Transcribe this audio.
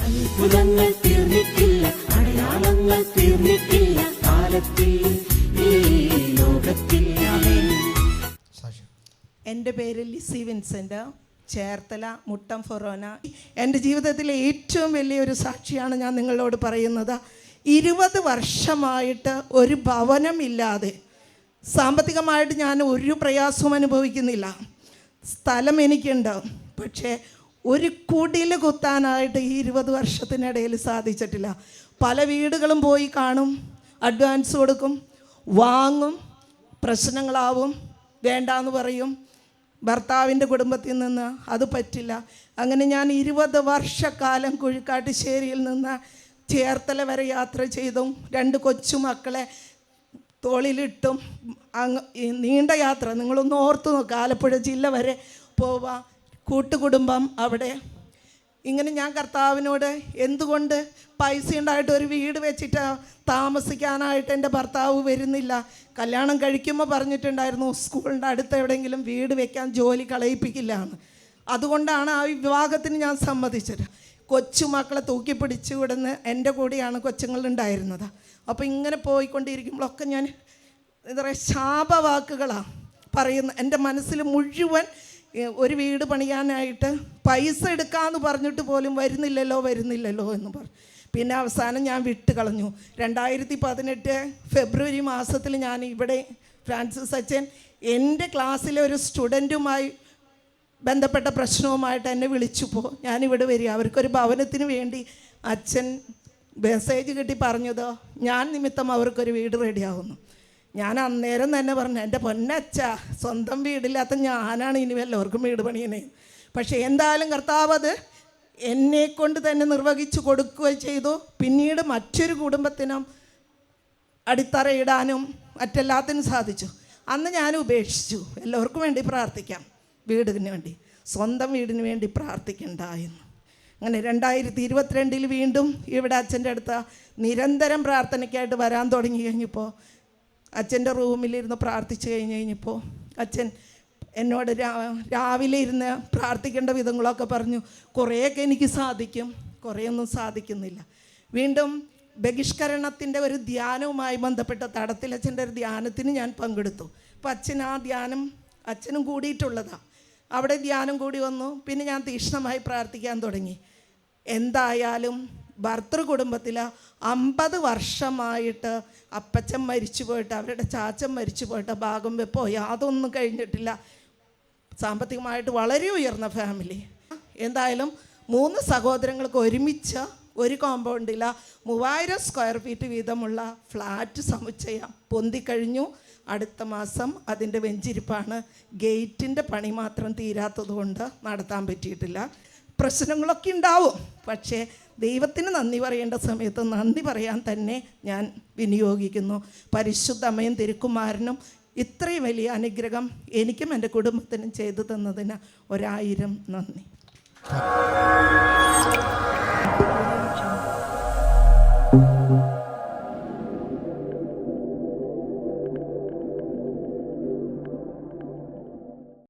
അത്ഭുതങ്ങൾ തീർന്നിട്ടില്ല, അടയാളങ്ങൾ തീർന്നിട്ടില്ല കാലത്തിൽ ഈ ലോകത്തിൽ. എൻ്റെ പേര് ലിസി വിൻസെൻ്റ്, ചേർത്തല മുട്ടം ഫൊറോന. എൻ്റെ ജീവിതത്തിലെ ഏറ്റവും വലിയൊരു സാക്ഷിയാണ് ഞാൻ നിങ്ങളോട് പറയുന്നത്. 20 വർഷമായിട്ട് ഒരു ഭവനമില്ലാതെ, സാമ്പത്തികമായിട്ട് ഞാൻ ഒരു പ്രയാസവും അനുഭവിക്കുന്നില്ല. സ്ഥലം എനിക്കുണ്ട്, പക്ഷേ ഒരു കുടിൽ കുത്താനായിട്ട് ഈ 20 വർഷത്തിനിടയിൽ സാധിച്ചിട്ടില്ല. പല വീടുകളും പോയി കാണും, അഡ്വാൻസ് കൊടുക്കും, വാങ്ങും, പ്രശ്നങ്ങളാവും, വേണ്ടാന്ന് പറയും. ഭർത്താവിൻ്റെ കുടുംബത്തിൽ നിന്ന് അത് പറ്റില്ല. അങ്ങനെ ഞാൻ 20 വർഷക്കാലം കുഴിക്കാട്ടുശ്ശേരിയിൽ നിന്ന് ചേർത്തല വരെ യാത്ര ചെയ്തും 2 കൊച്ചുമക്കളെ തോളിലിട്ടും നീണ്ട യാത്ര. നിങ്ങളൊന്ന് ഓർത്തു നോക്കുക, ആലപ്പുഴ ജില്ല വരെ പോവാം, കൂട്ടുകുടുംബം അവിടെ. ഇങ്ങനെ ഞാൻ കർത്താവിനോട് എന്തുകൊണ്ട് പൈസ ഉണ്ടായിട്ട് ഒരു വീട് വെച്ചിട്ട് താമസിക്കാനായിട്ട് എൻ്റെ ഭർത്താവ് വരുന്നില്ല. കല്യാണം കഴിക്കുമ്പോൾ പറഞ്ഞിട്ടുണ്ടായിരുന്നു സ്കൂളിൻ്റെ അടുത്ത് എവിടെയെങ്കിലും വീട് വെക്കാൻ, ജോലി കളയിപ്പിക്കില്ല എന്ന്. അതുകൊണ്ടാണ് ആ വിവാഹത്തിന് ഞാൻ സമ്മതിച്ചത്. കൊച്ചുമക്കളെ തൂക്കിപ്പിടിച്ച് വിടുന്ന എൻ്റെ കൂടെയാണ് കൊച്ചുങ്ങളുണ്ടായിരുന്നത്. അപ്പോൾ ഇങ്ങനെ പോയിക്കൊണ്ടിരിക്കുമ്പോഴൊക്കെ ഞാൻ എന്താ പറയുക, ശാപവാക്കുകളാണ് പറയുന്നത്. എൻ്റെ മനസ്സിൽ മുഴുവൻ ഒരു വീട് പണിയാനായിട്ട് പൈസ എടുക്കാമെന്ന് പറഞ്ഞിട്ട് പോലും വരുന്നില്ലല്ലോ എന്ന് പറഞ്ഞു. പിന്നെ അവസാനം ഞാൻ വിട്ട് കളഞ്ഞു. 2018 ഫെബ്രുവരി മാസത്തിൽ ഞാൻ ഇവിടെ ഫ്രാൻസിസ് അച്ഛൻ എൻ്റെ ക്ലാസ്സിലെ ഒരു സ്റ്റുഡൻറ്റുമായി ബന്ധപ്പെട്ട പ്രശ്നവുമായിട്ട് എന്നെ വിളിച്ചപ്പോൾ ഞാനിവിടെ വരിക. അവർക്കൊരു ഭവനത്തിന് വേണ്ടി അച്ഛൻ മെസ്സേജ് കിട്ടി പറഞ്ഞത് ഞാൻ നിമിത്തം അവർക്കൊരു വീട് റെഡിയാവുന്നു. ഞാൻ അന്നേരം തന്നെ പറഞ്ഞു, എൻ്റെ പൊന്നച്ഛ, സ്വന്തം വീടില്ലാത്ത ഞാനാണ് ഇനി വല്ലവർക്കും വീട് പണിയണേ. പക്ഷേ എന്തായാലും കർത്താവ് അത് എന്നെക്കൊണ്ട് തന്നെ നിർവഹിച്ചു കൊടുക്കുകയും ചെയ്തു. പിന്നീട് മറ്റൊരു കുടുംബത്തിനും അടിത്തറയിടാനും മറ്റെല്ലാത്തിനും സാധിച്ചു. അന്ന് ഞാൻ ഉപേക്ഷിച്ചു. എല്ലാവർക്കും വേണ്ടി പ്രാർത്ഥിക്കാം, വീടിന് വേണ്ടി, സ്വന്തം വീടിന് വേണ്ടി പ്രാർത്ഥിക്കണ്ട എന്ന്. അങ്ങനെ 2022 വീണ്ടും ഇവിടെ അച്ഛൻ്റെ അടുത്ത് നിരന്തരം പ്രാർത്ഥനയ്ക്കായിട്ട് വരാൻ തുടങ്ങി കഴിഞ്ഞപ്പോൾ, അച്ഛൻ്റെ റൂമിലിരുന്ന് പ്രാർത്ഥിച്ചു കഴിഞ്ഞപ്പോൾ അച്ഛൻ എന്നോട് രാവിലെ ഇരുന്ന് പ്രാർത്ഥിക്കേണ്ട വിധങ്ങളൊക്കെ പറഞ്ഞു. കുറേയൊക്കെ എനിക്ക് സാധിക്കും, കുറേയൊന്നും സാധിക്കുന്നില്ല. വീണ്ടും ബഹിഷ്കരണത്തിൻ്റെ ഒരു ധ്യാനവുമായി ബന്ധപ്പെട്ട തടത്തിലച്ഛൻ്റെ ഒരു ധ്യാനത്തിന് ഞാൻ പങ്കെടുത്തു. അപ്പോൾ അച്ഛൻ ആ ധ്യാനം അച്ഛനും കൂടിയിട്ടുള്ളതാണ്. അവിടെ ധ്യാനം കൂടി വന്നു. പിന്നെ ഞാൻ തീക്ഷ്ണമായി പ്രാർത്ഥിക്കാൻ തുടങ്ങി. എന്തായാലും ഭർത്തൃ കുടുംബത്തിൽ 50 വർഷമായിട്ട് അപ്പച്ചൻ മരിച്ചു പോയിട്ട്, അവരുടെ ചാച്ചൻ മരിച്ചു പോയിട്ട്, ഭാഗം വെപ്പോ യാതൊന്നും കഴിഞ്ഞിട്ടില്ല. സാമ്പത്തികമായിട്ട് വളരെ ഉയർന്ന ഫാമിലി. എന്തായാലും 3 സഹോദരങ്ങൾക്ക് ഒരുമിച്ച് ഒരു കോമ്പൗണ്ടിൽ 3000 സ്ക്വയർ ഫീറ്റ് വീതമുള്ള ഫ്ലാറ്റ് സമുച്ചയം പൊന്തിക്കഴിഞ്ഞു. അടുത്ത മാസം അതിൻ്റെ വെഞ്ചിരിപ്പാണ്. ഗേറ്റിൻ്റെ പണി മാത്രം തീരാത്തത് കൊണ്ട് നടത്താൻ പറ്റിയിട്ടില്ല. പ്രശ്നങ്ങളൊക്കെ ഉണ്ടാവും, പക്ഷേ ദൈവത്തിന് നന്ദി പറയേണ്ട സമയത്ത് നന്ദി പറയാൻ തന്നെ ഞാൻ വിനിയോഗിക്കുന്നു. പരിശുദ്ധ അമ്മയും തിരുക്കുമാരനും ഇത്രയും വലിയ അനുഗ്രഹം എനിക്കും എൻ്റെ കുടുംബത്തിനും ചെയ്തു തന്നതിന് 1000 നന്ദി.